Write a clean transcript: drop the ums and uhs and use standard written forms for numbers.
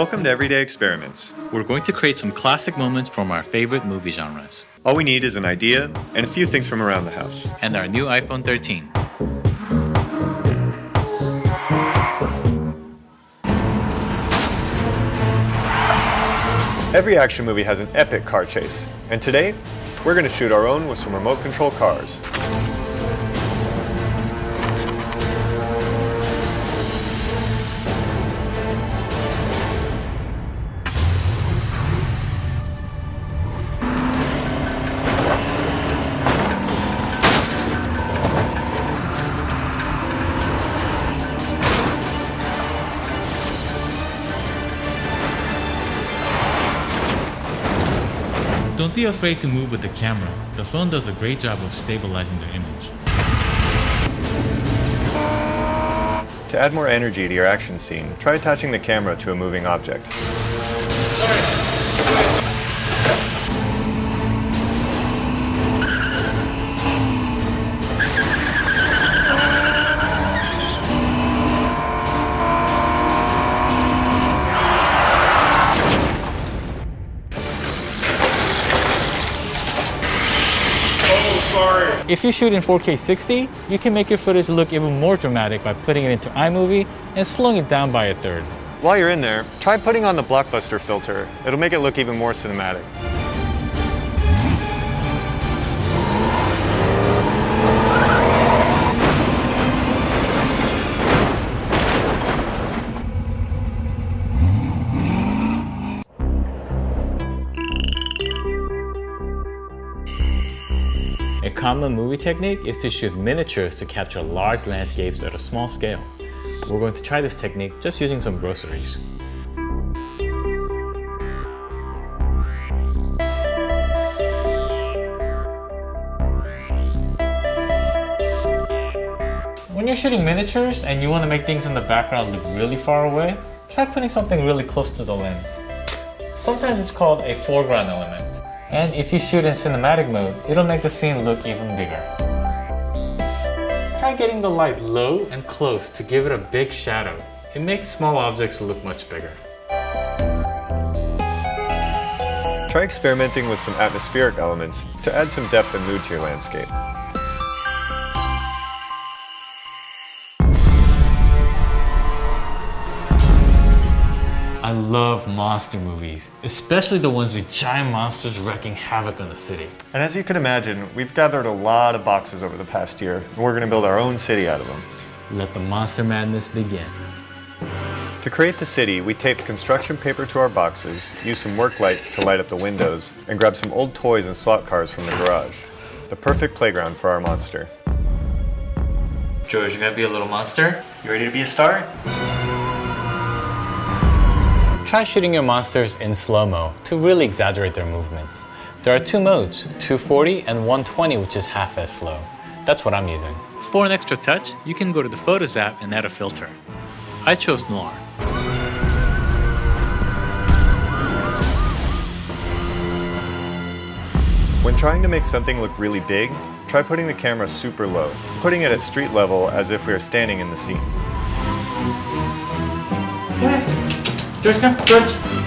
Welcome to Everyday Experiments. We're going to create some classic moments from our favorite movie genres. All we need is an idea and a few things from around the house. And our new iPhone 13. Every action movie has an epic car chase, and today, we're going to shoot our own with some remote control cars. Don't be afraid to move with the camera. The phone does a great job of stabilizing the image. To add more energy to your action scene, try attaching the camera to a moving object. If you shoot in 4K 60, you can make your footage look even more dramatic by putting it into iMovie and slowing it down by a third. While you're in there, try putting on the blockbuster filter. It'll make it look even more cinematic. A common movie technique is to shoot miniatures to capture large landscapes at a small scale. We're going to try this technique just using some groceries. When you're shooting miniatures and you want to make things in the background look really far away, try putting something really close to the lens. Sometimes it's called a foreground element. And if you shoot in cinematic mode, it'll make the scene look even bigger. Try getting the light low and close to give it a big shadow. It makes small objects look much bigger. Try experimenting with some atmospheric elements to add some depth and mood to your landscape. I love monster movies, especially the ones with giant monsters wreaking havoc on the city. And as you can imagine, we've gathered a lot of boxes over the past year, and we're going to build our own city out of them. Let the monster madness begin. To create the city, we taped construction paper to our boxes, used some work lights to light up the windows, and grabbed some old toys and slot cars from the garage. The perfect playground for our monster. George, you gonna be a little monster? You ready to be a star? Try shooting your monsters in slow-mo to really exaggerate their movements. There are two modes, 240 and 120, which is half as slow. That's what I'm using. For an extra touch, you can go to the Photos app and add a filter. I chose Noir. When trying to make something look really big, try putting the camera super low, putting it at street level as if we are standing in the scene. George, come. George.